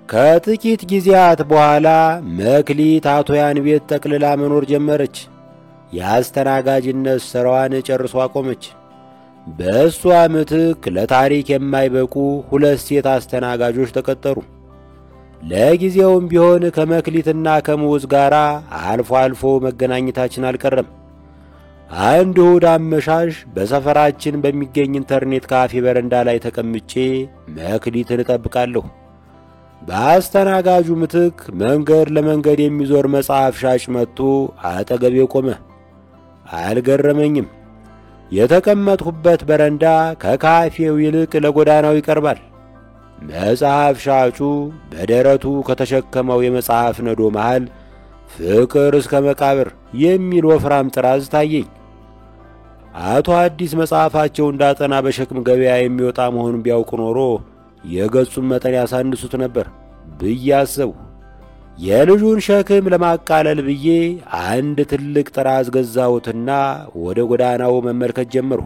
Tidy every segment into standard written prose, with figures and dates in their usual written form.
ከጥቂት ጊዜያት በኋላ መክሊት አቶ ያን ቤት ጠቅልላ መኖር ጀመረች። የአስተናጋጅነት ሥራዋን ጨርሶ አቆመች። በእሷ ምትክ ለታሪክ የማይበቁ 2 ሴት አስተናጋጆች ተቀጠሩ። ለጊዜውም ቢሆን ከመክሊትና ከሙዝ ጋር አልፎ አልፎ መገናኘታችን አልቀረም። አንድ እሁድ አመሻሽ በሰፈራችን በሚገኝ ኢንተርኔት ካፌ በረንዳ ላይ ተቀምጬ መክሊትን እጠብቃለሁ። በአስተናጋጁ ምትክ መንገድ ለመንገድ የሚዞር መጽሐፍ ሻጭ መጥቶ አጠገቤ ቆመ። አልገረመኝም። የተቀመጥሁበት በረንዳ ከካፌው ይልቅ ለጎዳናው ይቀርባል። መጽሐፍ ሻጩ በደረቱ ከተሸከመው የመጽሐፍ ነዶ መሃል ፍቅር እስከ መቃብር የሚል ወፍራም ጥራዝ ታየኝ። አቶ አዲስ መጽሐፋቸው እንዳጠና በሸክም ገበያ የሚወጣ መሆኑን ቢያውቁ ኖሮ የገጹን መጠን ያሳንሱት ነበር ብዬ አሰብሁ። የልጁን ሸክም ለማቃለል ብዬ አንድ ትልቅ ጥራዝ ገዛሁትና ወደ ጎዳናው መመልከት ጀመርሁ።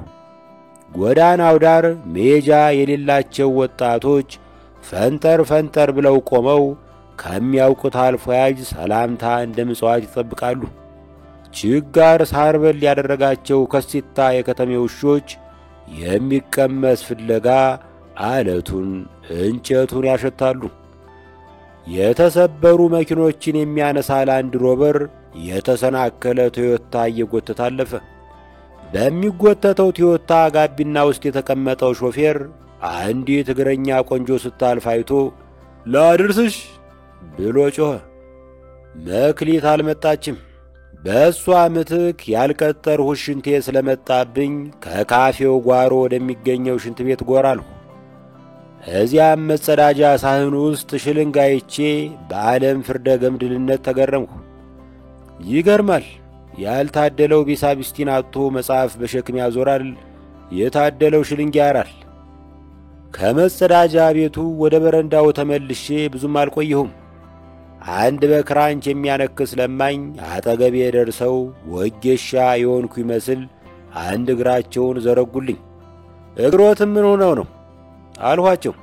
ጎዳናው ዳር ሜጃ የሌላቸው ወጣቶች ፈንጠር ፈንጠር ብለው ቆመው ከሚያውቁት አልፎ ያጅ ሰላምታ እንደ ምጽዋት ይጠብቃሉ። ችጋር ሳርበል ያደረጋቸው ከሲታ የከተሜ ውሾች የሚቀመስ ፍለጋ አለቱን እንጨቱን ያሸታሉ። የተሰበሩ መኪኖችን የሚያነሳ ላንድ ሮቨር የተሰናከለ ቶዮታ እየጎተተ አለፈ። በሚጎተተው ቶዮታ ጋቢና ውስጥ የተቀመጠው ሾፌር አንዲት እግረኛ ቆንጆ ስታልፍ አይቶ ላድርስሽ ብሎ ጮኸ። መክሊት አልመጣችም። በእሷ ምትክ ያልቀጠርሁት ሽንቴ ስለመጣብኝ ከካፌው ጓሮ ወደሚገኘው ሽንት ቤት ጎራለሁ። እዚያም መጸዳጃ ሳህን ውስጥ ሽልንግ አይቼ በዓለም ፍርደ ገምድልነት ተገረምሁ። ይገርማል። ያልታደለው ቢሳቢስቲን አጥቶ መጽሐፍ በሸክም ያዞራል፣ የታደለው ሽልንግ ያራል። ከመጸዳጃ ቤቱ ወደ በረንዳው ተመልሼ ብዙም አልቆየሁም። አንድ በክራንች የሚያነክስ ለማኝ አጠገቤ ደርሰው ወጌሻ የሆንኩ ይመስል አንድ እግራቸውን ዘረጉልኝ። እግሮትም ምን ሆነው ነው አልኋቸው።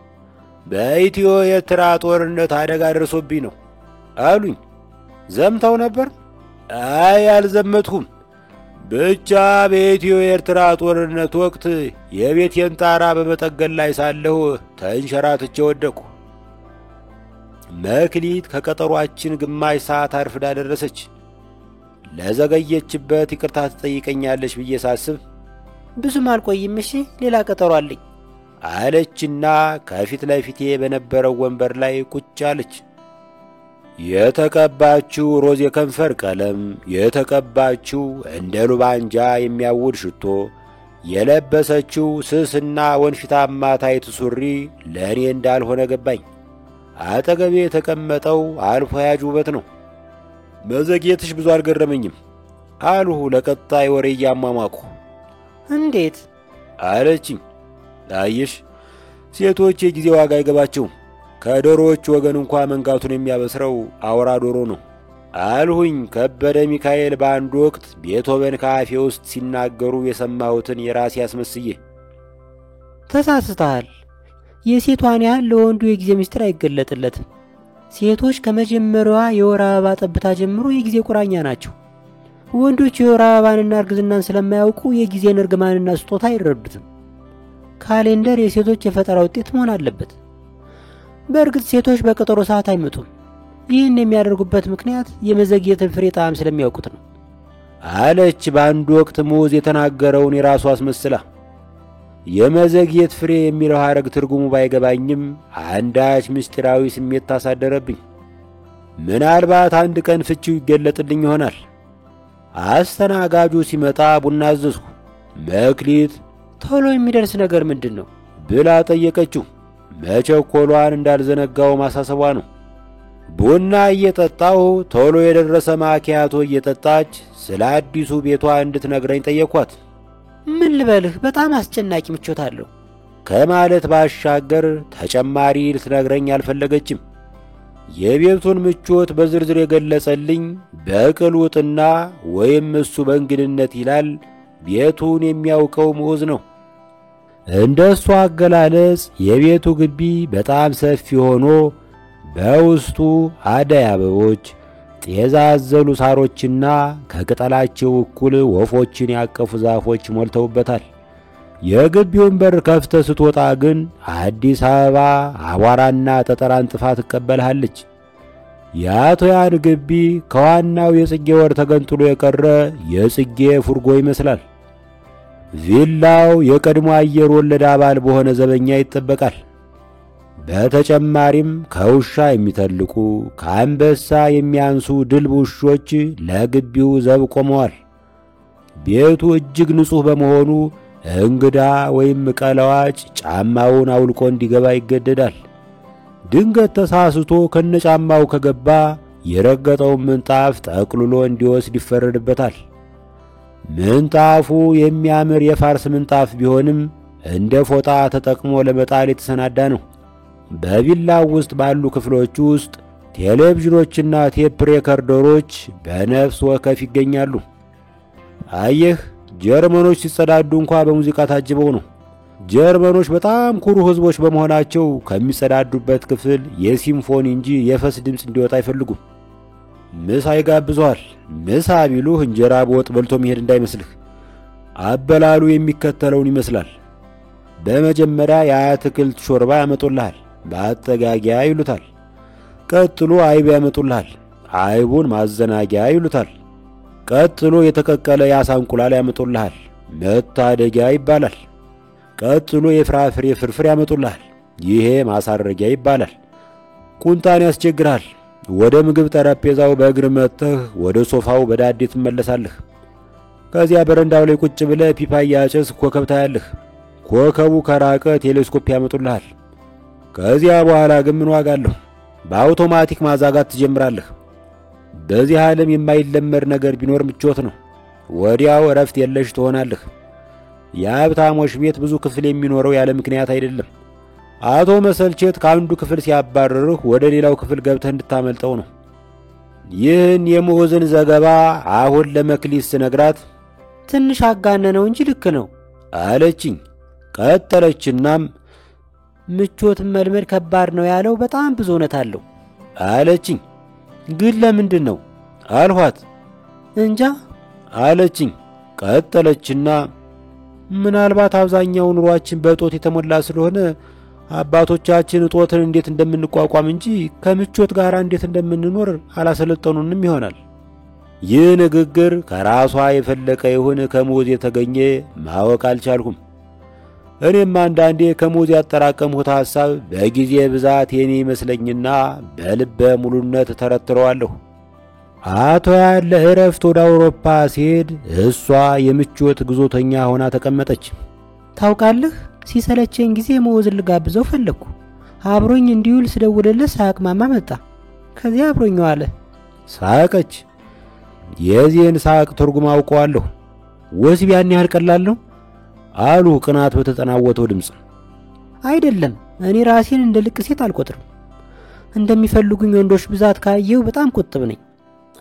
በኢትዮ ኤርትራ ጦርነት አደጋ ደርሶብኝ ነው አሉኝ። ዘምተው ነበር? አይ አልዘመትኩም። ብቻ በኢትዮ ኤርትራ ጦርነት ወቅት የቤቴን ጣራ በመጠገን ላይ ሳለሁ ተንሸራትቼ ወደቅሁ። መክሊት ከቀጠሯችን ግማሽ ሰዓት አርፍዳ ደረሰች። ለዘገየችበት ይቅርታ ትጠይቀኛለች ብዬ ሳስብ ብዙም አልቆይም፣ እሺ ሌላ ቀጠሮ አለኝ አለችና ከፊት ለፊቴ በነበረው ወንበር ላይ ቁጭ አለች። የተቀባችው ሮዝ የከንፈር ቀለም፣ የተቀባችው እንደ ሉባንጃ የሚያውድ ሽቶ፣ የለበሰችው ስስና ወንፊታማ ታይት ሱሪ ለእኔ እንዳልሆነ ገባኝ። አጠገቤ የተቀመጠው አልፎ ያጅ ውበት ነው። መዘግየትሽ ብዙ አልገረመኝም አልሁ ለቀጣይ ወሬ እያሟሟቁ። እንዴት አለችኝ። አየሽ ሴቶች የጊዜ ዋጋ አይገባቸውም። ከዶሮዎች ወገን እንኳ መንጋቱን የሚያበስረው አውራ ዶሮ ነው አልሁኝ። ከበደ ሚካኤል በአንድ ወቅት ቤቶቨን ካፌ ውስጥ ሲናገሩ የሰማሁትን የራሴ አስመስዬ። ተሳስተሃል። የሴቷን ያህል ለወንዱ የጊዜ ምስጢር አይገለጥለትም። ሴቶች ከመጀመሪያዋ የወር አበባ ጠብታ ጀምሮ የጊዜ ቁራኛ ናቸው። ወንዶች የወር አበባንና እርግዝናን ስለማያውቁ የጊዜን እርግማንና ስጦታ አይረዱትም። ካሌንደር የሴቶች የፈጠራ ውጤት መሆን አለበት። በእርግጥ ሴቶች በቀጠሮ ሰዓት አይመጡም። ይህን የሚያደርጉበት ምክንያት የመዘግየትን ፍሬ ጣዕም ስለሚያውቁት ነው አለች በአንድ ወቅት ሙዝ የተናገረውን የራሱ አስመስላ። የመዘግየት ፍሬ የሚለው ሐረግ ትርጉሙ ባይገባኝም አንዳች ምስጢራዊ ስሜት ታሳደረብኝ። ምናልባት አንድ ቀን ፍቺው ይገለጥልኝ ይሆናል። አስተናጋጁ ሲመጣ ቡና አዘዝኩ። መክሊት ቶሎ የሚደርስ ነገር ምንድነው ብላ ጠየቀችው። መቸኮሏን እንዳልዘነጋው ማሳሰቧ ነው። ቡና እየጠጣሁ ቶሎ የደረሰ ማኪያቶ እየጠጣች ስለ አዲሱ ቤቷ እንድትነግረኝ ጠየኳት። ምን ልበልህ በጣም አስጨናቂ ምቾት አለው ከማለት ባሻገር ተጨማሪ ልትነግረኝ አልፈለገችም። የቤቱን ምቾት በዝርዝር የገለጸልኝ በቅልውጥና ወይም እሱ በእንግድነት ይላል ቤቱን የሚያውቀው ሙዝ ነው። እንደሱ አገላለጽ የቤቱ ግቢ በጣም ሰፊ ሆኖ በውስጡ አደይ አበቦች፣ ጤዛ ያዘሉ ሳሮችና ከቅጠላቸው እኩል ወፎችን ያቀፉ ዛፎች ሞልተውበታል። የግቢውን በር ከፍተ ስትወጣ ግን አዲስ አበባ አቧራና ጠጠር አንጥፋ ትቀበልሃለች። የአቶ ያን ግቢ ከዋናው የጽጌ ወር ተገንጥሎ የቀረ የጽጌ ፉርጎ ይመስላል። ቪላው የቀድሞ አየር ወለድ አባል በሆነ ዘበኛ ይጠበቃል። በተጨማሪም ከውሻ የሚተልቁ ከአንበሳ የሚያንሱ ድልብ ውሾች ለግቢው ዘብ ቆመዋል። ቤቱ እጅግ ንጹሕ በመሆኑ እንግዳ ወይም ቀለዋጭ ጫማውን አውልቆ እንዲገባ ይገደዳል። ድንገት ተሳስቶ ከነጫማው ከገባ የረገጠውን ምንጣፍ ጠቅልሎ እንዲወስድ ይፈረድበታል። ምንጣፉ የሚያምር የፋርስ ምንጣፍ ቢሆንም እንደ ፎጣ ተጠቅሞ ለመጣል የተሰናዳ ነው። በቪላው ውስጥ ባሉ ክፍሎች ውስጥ ቴሌቪዥኖችና ቴፕ ሬከርደሮች በነፍስ ወከፍ ይገኛሉ። አየህ፣ ጀርመኖች ሲጸዳዱ እንኳ በሙዚቃ ታጅበው ነው። ጀርመኖች በጣም ኩሩ ሕዝቦች በመሆናቸው ከሚጸዳዱበት ክፍል የሲምፎኒ እንጂ የፈስ ድምፅ እንዲወጣ አይፈልጉም። ምሳ ይጋብዘዋል። ምሳ ቢሉህ እንጀራ በወጥ በልቶ መሄድ እንዳይመስልህ። አበላሉ የሚከተለውን ይመስላል። በመጀመሪያ የአትክልት ሾርባ ያመጡልሃል፣ በአጠጋጊያ ይሉታል። ቀጥሎ አይብ ያመጡልሃል፣ አይቡን ማዘናጊያ ይሉታል። ቀጥሎ የተቀቀለ የአሳ እንቁላል ያመጡልሃል፣ መታደጊያ ይባላል። ቀጥሎ የፍራፍሬ ፍርፍር ያመጡልሃል፣ ይሄ ማሳረጊያ ይባላል። ቁንጣን ያስቸግራል። ወደ ምግብ ጠረጴዛው በእግር መጥተህ ወደ ሶፋው በዳዴ ትመለሳለህ። ከዚያ በረንዳው ላይ ቁጭ ብለህ ፒፓ ያጨስ ኮከብ ታያለህ። ኮከቡ ከራቀ ቴሌስኮፕ ያመጡልሃል። ከዚያ በኋላ ግን ምን ዋጋ አለው? በአውቶማቲክ ማዛጋት ትጀምራለህ። በዚህ ዓለም የማይለመድ ነገር ቢኖር ምቾት ነው። ወዲያው እረፍት የለሽ ትሆናለህ። የሀብታሞች ቤት ብዙ ክፍል የሚኖረው ያለ ምክንያት አይደለም። አቶ መሰልቸት ከአንዱ ክፍል ሲያባረርህ ወደ ሌላው ክፍል ገብተህ እንድታመልጠው ነው። ይህን የሙዕዝን ዘገባ አሁን ለመክሊት ስነግራት ትንሽ አጋነነው እንጂ ልክ ነው አለችኝ። ቀጠለችናም ምቾትን መልመድ ከባድ ነው ያለው በጣም ብዙ እውነት አለው አለችኝ። ግን ለምንድን ነው አልኋት። እንጃ አለችኝ። ቀጠለችና ምናልባት አብዛኛው ኑሯችን በእጦት የተሞላ ስለሆነ አባቶቻችን እጦትን እንዴት እንደምንቋቋም እንጂ ከምቾት ጋር እንዴት እንደምንኖር አላሰለጠኑንም ይሆናል። ይህ ንግግር ከራሷ የፈለቀ ይሁን ከሙዕዝ የተገኘ ማወቅ አልቻልኩም። እኔም አንዳንዴ ከሙዕዝ ያጠራቀምሁት ሐሳብ በጊዜ ብዛት የኔ ይመስለኝና በልበ ሙሉነት ተረትረዋለሁ። አቶ ያን ለእረፍት ወደ አውሮፓ ሲሄድ እሷ የምቾት ግዞተኛ ሆና ተቀመጠች። ታውቃለህ፣ ሲሰለቸኝ ጊዜ ሙዕዝን ልጋብዘው ፈለግኩ። አብሮኝ እንዲውል ስደውልለት ሳያቅማማ መጣ። ከዚያ አብሮኝ ዋለ። ሳቀች። የዚህን ሳቅ ትርጉም አውቀዋለሁ። ወሲብ ያን ያህል ቀላል ነው አሉ ቅናት በተጠናወተው ድምፅ። አይደለም፣ እኔ ራሴን እንደ ልቅ ሴት አልቆጥርም። እንደሚፈልጉኝ ወንዶች ብዛት ካየው በጣም ቁጥብ ነኝ።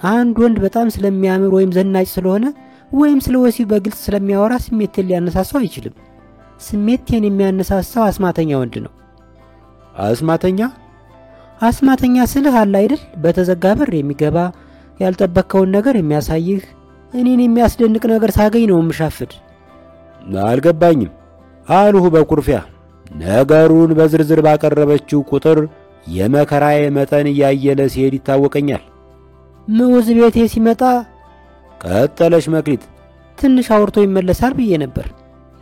አንድ ወንድ በጣም ስለሚያምር ወይም ዘናጭ ስለሆነ ወይም ስለ ወሲብ በግልጽ ስለሚያወራ ስሜቴን ሊያነሳሳው አይችልም። ስሜቴን የሚያነሳሳው አስማተኛ ወንድ ነው። አስማተኛ? አስማተኛ ስልህ አለ አይደል? በተዘጋ በር የሚገባ ያልጠበቅከውን ነገር የሚያሳይህ። እኔን የሚያስደንቅ ነገር ሳገኝ ነው የምሻፍድ። አልገባኝም አልሁ በኩርፊያ። ነገሩን በዝርዝር ባቀረበችው ቁጥር የመከራዬ መጠን እያየለ ሲሄድ ይታወቀኛል። ሙዕዝ ቤቴ ሲመጣ ቀጠለች መክሊት፣ ትንሽ አውርቶ ይመለሳል ብዬ ነበር።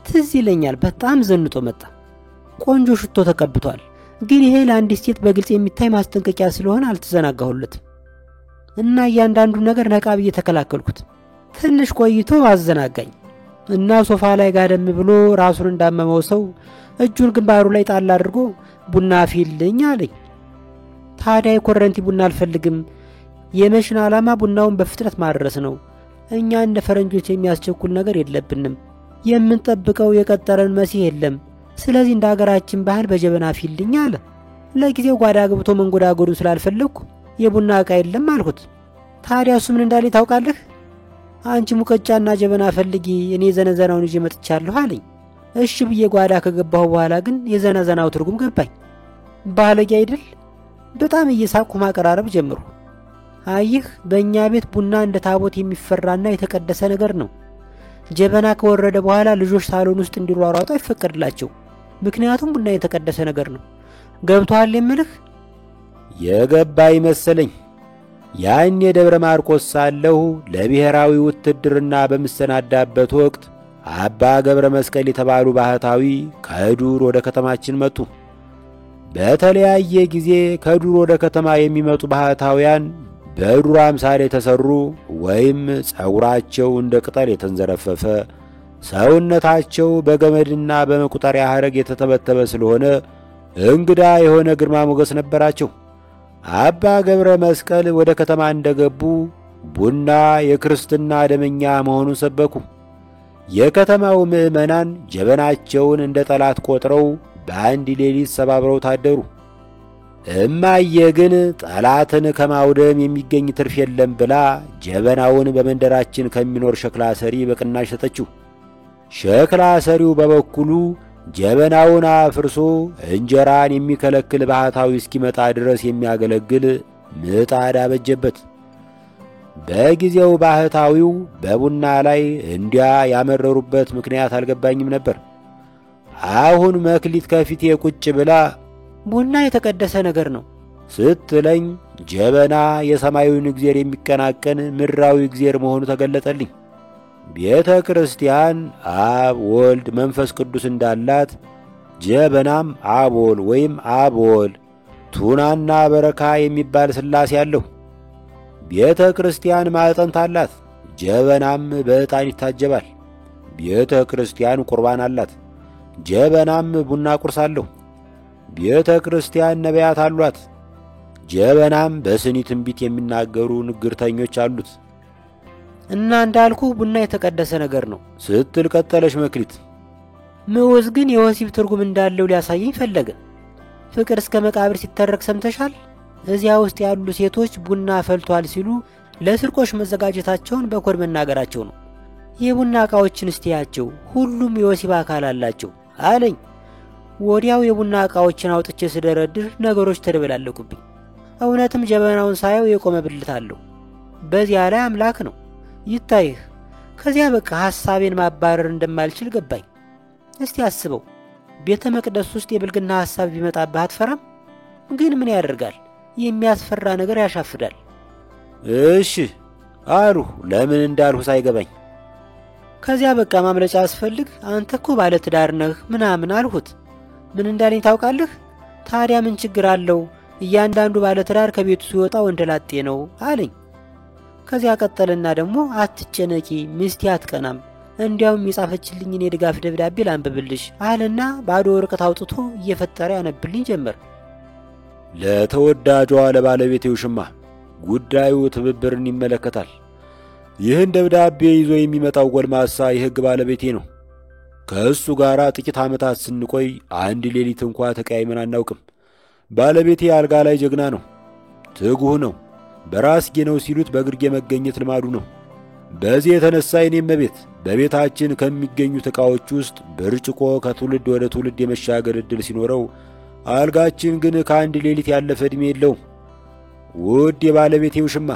ትዝ ይለኛል በጣም ዘንጦ መጣ። ቆንጆ ሽቶ ተቀብቷል። ግን ይሄ ለአንዲት ሴት በግልጽ የሚታይ ማስጠንቀቂያ ስለሆነ አልተዘናጋሁለትም እና እያንዳንዱ ነገር ነቃ ብዬ ተከላከልኩት። ትንሽ ቆይቶ አዘናጋኝ እና ሶፋ ላይ ጋደም ብሎ ራሱን እንዳመመው ሰው እጁን ግንባሩ ላይ ጣል አድርጎ ቡና አፊልኝ አለኝ። ታዲያ የኮረንቲ ቡና አልፈልግም። የመሽን ዓላማ ቡናውን በፍጥነት ማድረስ ነው። እኛ እንደ ፈረንጆች የሚያስቸኩል ነገር የለብንም። የምንጠብቀው የቀጠረን መሲህ የለም። ስለዚህ እንደ ሀገራችን ባህል በጀበና አፊልኝ አለ። ለጊዜው ጓዳ ገብቶ መንጎዳጎዱ ስላልፈለግኩ የቡና ዕቃ የለም አልኩት። ታዲያ እሱ ምን እንዳለኝ ታውቃለህ? አንቺ ሙቀጫና ጀበና ፈልጊ፣ እኔ ዘነዘናውን ይዤ መጥቻለሁ አለኝ። እሺ ብዬ ጓዳ ከገባሁ በኋላ ግን የዘነዘናው ትርጉም ገባኝ። ባለጌ አይደል? በጣም እየሳቅሁ ማቀራረብ ጀመርሁ። አይህ በእኛ ቤት ቡና እንደ ታቦት የሚፈራና የተቀደሰ ነገር ነው። ጀበና ከወረደ በኋላ ልጆች ሳሎን ውስጥ እንዲሯሯጡ አይፈቀድላቸው። ምክንያቱም ቡና የተቀደሰ ነገር ነው። ገብቶሃል የምልህ? የገባኝ መሰለኝ። ያን የደብረ ማርቆስ ሳለሁ ለብሔራዊ ውትድርና በምሰናዳበት ወቅት አባ ገብረ መስቀል የተባሉ ባህታዊ ከዱር ወደ ከተማችን መጡ። በተለያየ ጊዜ ከዱር ወደ ከተማ የሚመጡ ባህታውያን በዱር አምሳል የተሰሩ ወይም ጸጉራቸው እንደ ቅጠል የተንዘረፈፈ ሰውነታቸው በገመድና በመቁጠሪያ ሐረግ የተተበተበ ስለሆነ እንግዳ የሆነ ግርማ ሞገስ ነበራቸው። አባ ገብረ መስቀል ወደ ከተማ እንደገቡ ቡና የክርስትና ደመኛ መሆኑን ሰበኩ። የከተማው ምዕመናን ጀበናቸውን እንደ ጠላት ቆጥረው በአንድ ሌሊት ሰባብረው ታደሩ። እማዬ ግን ጠላትን ከማውደም የሚገኝ ትርፍ የለም ብላ ጀበናውን በመንደራችን ከሚኖር ሸክላ ሰሪ በቅናሽ ሰጠችው። ሸክላ ሰሪው በበኩሉ ጀበናውን አፍርሶ እንጀራን የሚከለክል ባህታዊ እስኪመጣ ድረስ የሚያገለግል ምጣድ አበጀበት። በጊዜው ባህታዊው በቡና ላይ እንዲያ ያመረሩበት ምክንያት አልገባኝም ነበር። አሁን መክሊት ከፊቴ ቁጭ ብላ ቡና የተቀደሰ ነገር ነው ስትለኝ ጀበና የሰማዩን እግዚአብሔር የሚቀናቀን ምድራዊ እግዚአብሔር መሆኑ ተገለጠልኝ። ቤተ ክርስቲያን አብ ወልድ መንፈስ ቅዱስ እንዳላት ጀበናም አቦል ወይም አቦል ቱናና በረካ የሚባል ሥላሴ አለው። ቤተ ክርስቲያን ማዕጠንት አላት። ጀበናም በዕጣን ይታጀባል። ቤተ ክርስቲያን ቁርባን አላት። ጀበናም ቡና ቁርስ አለው። ቤተ ክርስቲያን ነቢያት አሏት። ጀበናም በስኒ ትንቢት የሚናገሩ ንግርተኞች አሉት። እና እንዳልኩ ቡና የተቀደሰ ነገር ነው ስትል ቀጠለች መክሊት። ምዑዝ ግን የወሲብ ትርጉም እንዳለው ሊያሳየኝ ፈለገ። ፍቅር እስከ መቃብር ሲተረክ ሰምተሻል? እዚያ ውስጥ ያሉ ሴቶች ቡና ፈልቷል ሲሉ ለስርቆሽ መዘጋጀታቸውን በኮድ መናገራቸው ነው። የቡና ዕቃዎችን እስቲያቸው ሁሉም የወሲብ አካል አላቸው አለኝ። ወዲያው የቡና ዕቃዎችን አውጥቼ ስደረድር ነገሮች ተደበላለቁብኝ። እውነትም ጀበናውን ሳየው የቆመ ብልት አለው። በዚያ ላይ አምላክ ነው ይታይህ። ከዚያ በቃ ሐሳቤን ማባረር እንደማልችል ገባኝ። እስቲ አስበው፣ ቤተ መቅደስ ውስጥ የብልግና ሐሳብ ቢመጣብህ አትፈራም? ግን ምን ያደርጋል፣ የሚያስፈራ ነገር ያሻፍዳል። እሺ አሉ ለምን እንዳልሁ ሳይገባኝ። ከዚያ በቃ ማምለጫ አስፈልግ፣ አንተ እኮ ባለ ትዳር ነህ ምናምን አልሁት። ምን እንዳለኝ ታውቃለህ? ታዲያ ምን ችግር አለው? እያንዳንዱ ባለ ትዳር ከቤቱ ሲወጣ ወንደላጤ ነው አለኝ። ከዚያ ቀጠልና ደግሞ አትጨነቂ፣ ሚስቴ አትቀናም፣ እንዲያውም የጻፈችልኝን የድጋፍ ደብዳቤ ላንብብልሽ አለና ባዶ ወረቀት አውጥቶ እየፈጠረ ያነብልኝ ጀመር። ለተወዳጇ ለባለቤቴ ውሽማ ጉዳዩ ትብብርን ይመለከታል። ይህን ደብዳቤ ይዞ የሚመጣው ጎልማሳ የሕግ ባለቤቴ ነው። ከእሱ ጋር ጥቂት ዓመታት ስንቆይ አንድ ሌሊት እንኳ ተቀያይመን አናውቅም። ባለቤቴ አልጋ ላይ ጀግና ነው፣ ትጉህ ነው፣ በራስጌ ነው ሲሉት በግርጌ መገኘት ልማዱ ነው። በዚህ የተነሳ የኔም ቤት በቤታችን ከሚገኙት ዕቃዎች ውስጥ ብርጭቆ ከትውልድ ወደ ትውልድ የመሻገር ዕድል ሲኖረው፣ አልጋችን ግን ከአንድ ሌሊት ያለፈ ዕድሜ የለውም። ውድ የባለቤቴ ውሽማ፣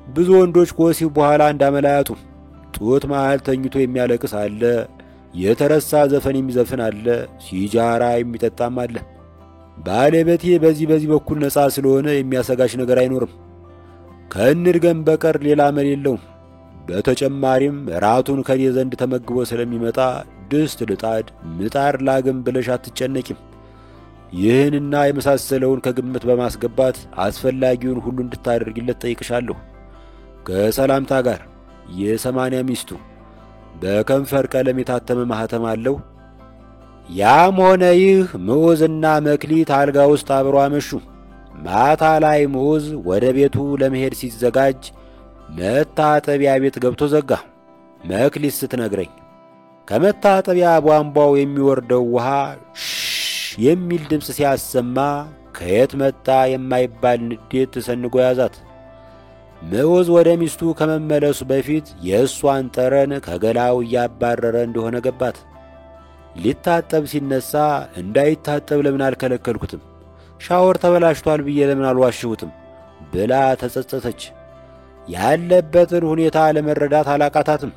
ብዙ ወንዶች ከወሲብ በኋላ እንዳመላያቱ ጡት መሃል ተኝቶ የሚያለቅስ አለ፣ የተረሳ ዘፈን የሚዘፍን አለ፣ ሲጃራ የሚጠጣም አለ። ባለቤቴ በዚህ በኩል ነፃ ስለሆነ የሚያሰጋሽ ነገር አይኖርም። ከእንድገም በቀር ሌላ አመል የለውም። በተጨማሪም ራቱን ከኔ ዘንድ ተመግቦ ስለሚመጣ ድስት ልጣድ ምጣድ ላግም ብለሽ አትጨነቂም። ይህንና የመሳሰለውን ከግምት በማስገባት አስፈላጊውን ሁሉ እንድታደርግለት ጠይቅሻለሁ። ከሰላምታ ጋር የ80 ሚስቱ በከንፈር ቀለም የታተመ ማህተም አለው። ያም ሆነ ይህ ምዑዝና መክሊት አልጋ ውስጥ አብሮ አመሹ። ማታ ላይ ምዑዝ ወደ ቤቱ ለመሄድ ሲዘጋጅ መታጠቢያ ቤት ገብቶ ዘጋ። መክሊት ስትነግረኝ ከመታጠቢያ ቧንቧው የሚወርደው ውሃ የሚል ድምፅ ሲያሰማ ከየት መጣ የማይባል ንዴት ተሰንጎ ያዛት። ምዑዝ ወደ ሚስቱ ከመመለሱ በፊት የእሷን ጠረን ከገላው እያባረረ እንደሆነ ገባት። ሊታጠብ ሲነሳ እንዳይታጠብ ለምን አልከለከልኩትም? ሻወር ተበላሽቷል ብዬ ለምን አልዋሽሁትም ብላ ተጸጸተች። ያለበትን ሁኔታ ለመረዳት አላቃታትም።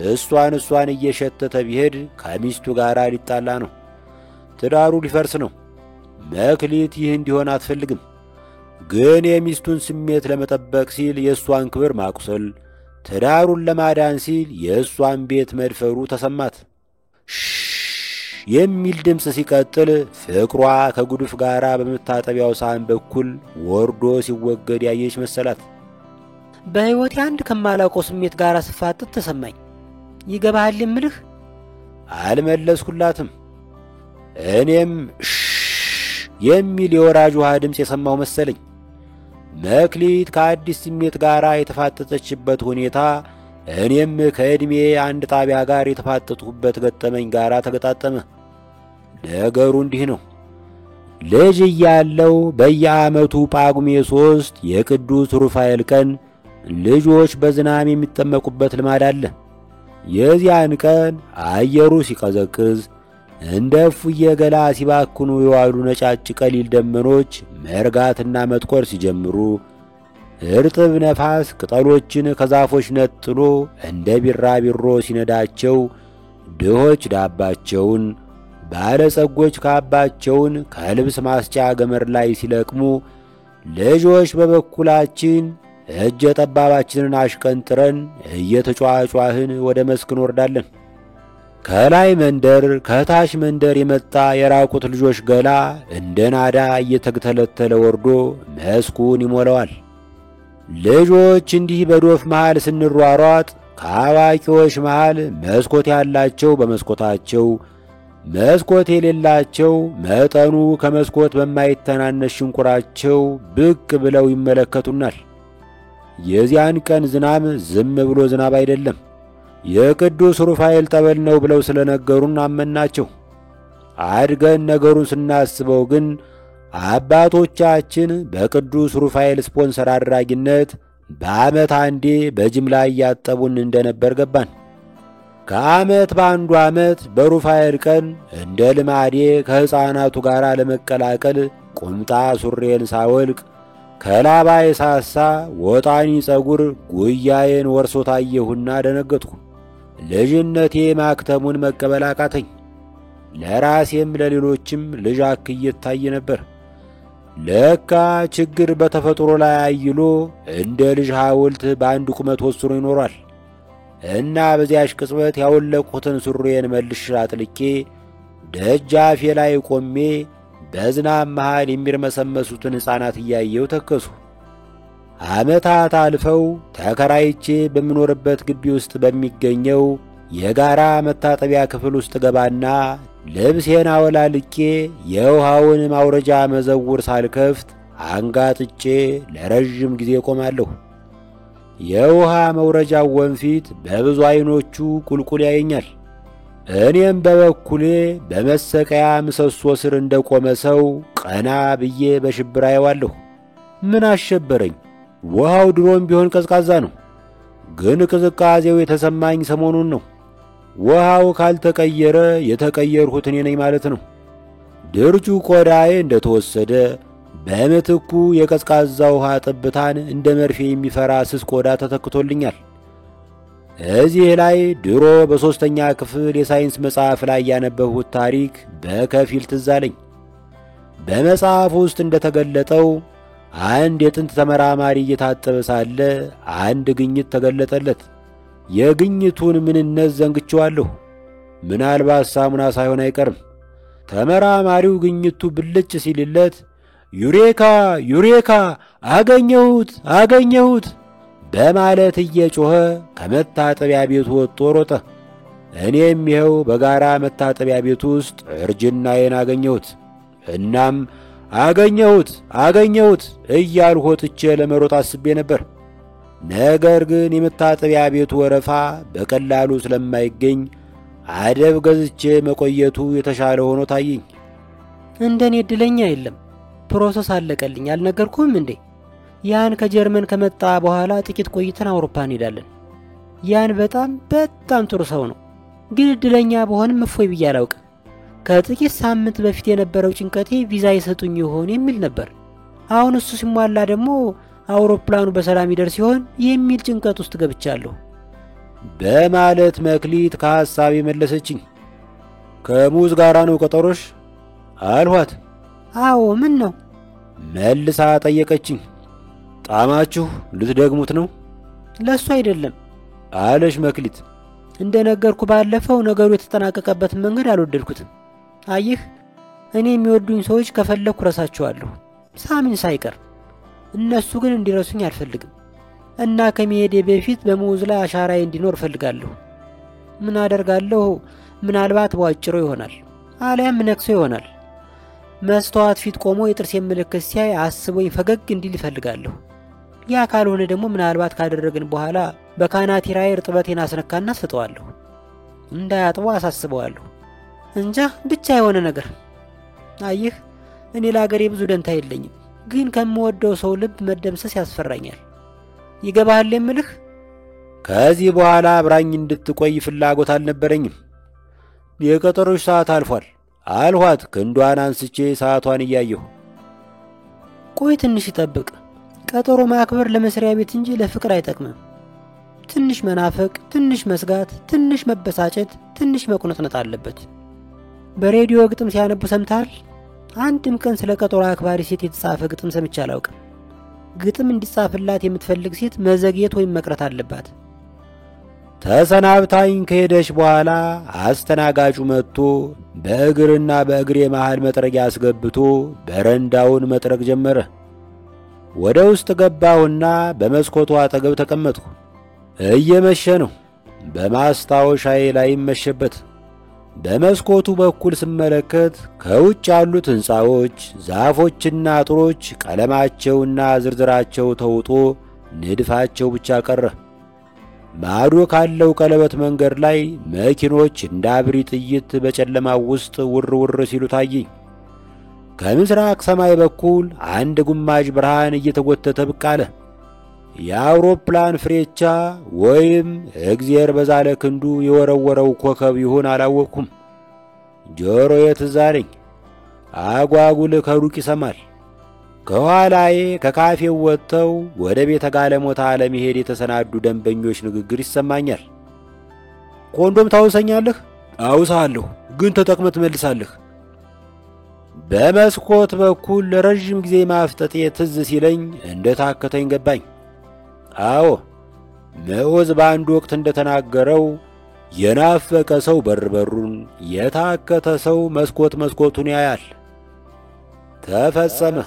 እሷን እየሸተተ ቢሄድ ከሚስቱ ጋር ሊጣላ ነው። ትዳሩ ሊፈርስ ነው። መክሊት ይህ እንዲሆን አትፈልግም። ግን የሚስቱን ስሜት ለመጠበቅ ሲል የእሷን ክብር ማቁሰል፣ ትዳሩን ለማዳን ሲል የእሷን ቤት መድፈሩ ተሰማት። የሚል ድምፅ ሲቀጥል ፍቅሯ ከጉድፍ ጋር በመታጠቢያው ሳህን በኩል ወርዶ ሲወገድ ያየች መሰላት። በሕይወቴ አንድ ከማላውቀው ስሜት ጋር ስፋጥጥ ተሰማኝ። ይገባሃል የምልህ? አልመለስኩላትም። እኔም የሚል የወራጅ ውሃ ድምፅ የሰማሁ መሰለኝ። መክሊት ከአዲስ ስሜት ጋር የተፋጠጠችበት ሁኔታ እኔም ከዕድሜ አንድ ጣቢያ ጋር የተፋጠጥኩበት ገጠመኝ ጋር ተገጣጠመ። ነገሩ እንዲህ ነው። ልጅ እያለሁ በየዓመቱ ጳጉሜ 3 የቅዱስ ሩፋኤል ቀን ልጆች በዝናብ የሚጠመቁበት ልማድ አለ። የዚያን ቀን አየሩ ሲቀዘቅዝ እንደ እፉዬ ገላ ሲባክኑ የዋሉ ነጫጭ ቀሊል ደመኖች መርጋትና መጥቆር ሲጀምሩ እርጥብ ነፋስ ቅጠሎችን ከዛፎች ነጥሎ እንደ ቢራቢሮ ሲነዳቸው ድሆች ዳባቸውን፣ ባለጸጎች ካባቸውን ከልብስ ማስጫ ገመድ ላይ ሲለቅሙ፣ ልጆች በበኩላችን እጀ ጠባባችንን አሽቀንጥረን እየተጫጫህን ወደ መስክ እንወርዳለን። ከላይ መንደር ከታች መንደር የመጣ የራቁት ልጆች ገላ እንደ ናዳ እየተተለተለ ወርዶ መስኩን ይሞላዋል። ልጆች እንዲህ በዶፍ መሃል ስንሯሯጥ ከአዋቂዎች መሃል መስኮት ያላቸው በመስኮታቸው፣ መስኮት የሌላቸው መጠኑ ከመስኮት በማይተናነስ ሽንቁራቸው ብቅ ብለው ይመለከቱናል። የዚያን ቀን ዝናብ ዝም ብሎ ዝናብ አይደለም፣ የቅዱስ ሩፋኤል ጠበል ነው ብለው ስለነገሩን አመናቸው። አድገን ነገሩን ስናስበው ግን አባቶቻችን በቅዱስ ሩፋኤል ስፖንሰር አድራጊነት በዓመት አንዴ በጅምላ እያጠቡን እንደነበር ገባን። ከዓመት በአንዱ ዓመት በሩፋኤል ቀን እንደ ልማዴ ከሕፃናቱ ጋር ለመቀላቀል ቁምጣ ሱሬን ሳወልቅ ከላባ የሳሳ ወጣኒ ጸጉር ጉያዬን ወርሶ ታየሁና ደነገጥኩ። ልጅነቴ ማክተሙን መቀበል አቃተኝ። ለራሴም ለሌሎችም ልጅ አክዬ እታይ ነበር። ለካ ችግር በተፈጥሮ ላይ አይሎ እንደ ልጅ ሐውልት በአንድ ቁመት ወስኖ ይኖራል። እና በዚያሽ ቅጽበት ያወለቁትን ሱሬን መልሼ አጥልቄ ደጃፌ ላይ ቆሜ በዝናብ መሃል የሚርመሰመሱትን ሕፃናት እያየው ተከሱ። ዓመታት አልፈው ተከራይቼ በምኖርበት ግቢ ውስጥ በሚገኘው የጋራ መታጠቢያ ክፍል ውስጥ ገባና ልብሴን አወላልቄ የውሃውን ማውረጃ መዘውር ሳልከፍት አንጋጥጬ ለረጅም ጊዜ ቆማለሁ። የውሃ መውረጃው ወንፊት በብዙ አይኖቹ ቁልቁል ያየኛል። እኔም በበኩሌ በመሰቀያ ምሰሶ ስር እንደቆመ ሰው ቀና ብዬ በሽብር አየዋለሁ። ምን አሸበረኝ? ውሃው ድሮም ቢሆን ቀዝቃዛ ነው፣ ግን ቅዝቃዜው የተሰማኝ ሰሞኑን ነው። ውሃው ካልተቀየረ የተቀየርሁት እኔ ነኝ ማለት ነው። ድርጁ ቆዳዬ እንደተወሰደ በምትኩ የቀዝቃዛ ውሃ ጠብታን እንደ መርፌ የሚፈራ ስስ ቆዳ ተተክቶልኛል። እዚህ ላይ ድሮ በሦስተኛ ክፍል የሳይንስ መጽሐፍ ላይ ያነበብሁት ታሪክ በከፊል ትዝ አለኝ። በመጽሐፍ ውስጥ እንደተገለጠው አንድ የጥንት ተመራማሪ እየታጠበ ሳለ አንድ ግኝት ተገለጠለት። የግኝቱን ምንነት ዘንግቼዋለሁ። ምናልባት ሳሙና ሳይሆን አይቀርም። ተመራማሪው ግኝቱ ብልጭ ሲልለት ዩሬካ ዩሬካ አገኘሁት አገኘሁት በማለት እየጮኸ ከመታጠቢያ ቤቱ ወጥቶ ሮጠ። እኔም ይኸው በጋራ መታጠቢያ ቤቱ ውስጥ እርጅናዬን አገኘሁት። እናም አገኘሁት እያልሁ ወጥቼ ለመሮጥ አስቤ ነበር። ነገር ግን የመታጠቢያ ቤቱ ወረፋ በቀላሉ ስለማይገኝ አደብ ገዝቼ መቆየቱ የተሻለ ሆኖ ታየኝ። እንደኔ እድለኛ የለም። ፕሮሰስ አለቀልኝ። አልነገርኩም እንዴ? ያን ከጀርመን ከመጣ በኋላ ጥቂት ቆይተን አውሮፓ እንሄዳለን። ያን በጣም ጥሩ ሰው ነው። ግን እድለኛ በሆንም እፎይ ብዬ አላውቅም። ከጥቂት ሳምንት በፊት የነበረው ጭንቀቴ ቪዛ ይሰጡኝ ይሆን የሚል ነበር። አሁን እሱ ሲሟላ ደግሞ አውሮፕላኑ በሰላም ይደርስ ይሆን የሚል ጭንቀት ውስጥ ገብቻለሁ በማለት መክሊት ከሐሳብ መለሰችኝ። ከሙዝ ጋራ ነው ቀጠሮሽ አልኋት። አዎ ምን ነው መልሳ ጠየቀችኝ። ጣማችሁ ልትደግሙት ነው? ለሱ አይደለም አለሽ መክሊት። እንደነገርኩ ባለፈው ነገሩ የተጠናቀቀበትን መንገድ አልወደድኩትም። አየህ እኔ የሚወዱኝ ሰዎች ከፈለኩ ረሳቸዋለሁ ሳሚን ሳይቀር። እነሱ ግን እንዲረሱኝ አልፈልግም እና ከመሄዴ በፊት በሙዝ ላይ አሻራዬ እንዲኖር እፈልጋለሁ። ምን አደርጋለሁ? ምናልባት በዋጭሮ ይሆናል አሊያም ነክሶ ይሆናል። መስተዋት ፊት ቆሞ የጥርሴን ምልክት ሲያይ አስቦኝ ፈገግ እንዲል እፈልጋለሁ። ያ ካልሆነ ደግሞ ምናልባት ካደረግን በኋላ በካናቲራዬ እርጥበቴን አስነካና ሰጠዋለሁ። እንዳያጥቦ አሳስበዋለሁ። እንጃ ብቻ የሆነ ነገር። አየህ እኔ ለአገሬ ብዙ ደንታ የለኝም፣ ግን ከምወደው ሰው ልብ መደምሰስ ያስፈራኛል። ይገባሃል የምልህ? ከዚህ በኋላ አብራኝ እንድትቆይ ፍላጎት አልነበረኝም። የቀጠሮሽ ሰዓት አልፏል አልኋት ክንዷን አንስቼ ሰዓቷን እያየሁ። ቆይ ትንሽ ይጠብቅ። ቀጠሮ ማክበር ለመስሪያ ቤት እንጂ ለፍቅር አይጠቅምም። ትንሽ መናፈቅ፣ ትንሽ መስጋት፣ ትንሽ መበሳጨት፣ ትንሽ መቁነጥነጥ አለበት። በሬዲዮ ግጥም ሲያነቡ ሰምተሃል? አንድም ቀን ስለ ቀጠሮ አክባሪ ሴት የተጻፈ ግጥም ሰምቼ አላውቅም። ግጥም እንዲጻፍላት የምትፈልግ ሴት መዘግየት ወይም መቅረት አለባት። ተሰናብታኝ ከሄደች በኋላ አስተናጋጁ መጥቶ በእግርና በእግሬ መሃል መጥረጊያ አስገብቶ በረንዳውን መጥረግ ጀመረ። ወደ ውስጥ ገባሁና በመስኮቱ አጠገብ ተቀመጥኩ። እየመሸ ነው። በማስታወሻዬ ላይም መሸበት። በመስኮቱ በኩል ስመለከት ከውጭ ያሉት ሕንፃዎች፣ ዛፎችና አጥሮች ቀለማቸውና ዝርዝራቸው ተውጦ ንድፋቸው ብቻ ቀረ። ማዶ ካለው ቀለበት መንገድ ላይ መኪኖች እንደ አብሪ ጥይት በጨለማው ውስጥ ውር ውር ሲሉ ታየኝ። ከምስራቅ ሰማይ በኩል አንድ ጉማጅ ብርሃን እየተጎተተ ብቅ አለ። የአውሮፕላን ፍሬቻ ወይም እግዚአብሔር በዛለ ክንዱ የወረወረው ኮከብ ይሆን አላወቅኩም። ጆሮዬ ትዝ አለኝ። አጓጉል ከሩቅ ይሰማል። ከኋላዬ ከካፌው ወጥተው ወደ ቤተ ጋለሞታ ለመሄድ የተሰናዱ ደንበኞች ንግግር ይሰማኛል። ኮንዶም ታውሰኛለህ? አውሳለሁ፣ ግን ተጠቅመህ ትመልሳለህ። በመስኮት በኩል ለረጅም ጊዜ ማፍጠጤ ትዝ ሲለኝ እንደታከተኝ ገባኝ። አዎ ምዑዝ በአንድ ወቅት እንደተናገረው የናፈቀ ሰው በርበሩን፣ የታከተ ሰው መስኮት መስኮቱን ያያል። ተፈጸመ።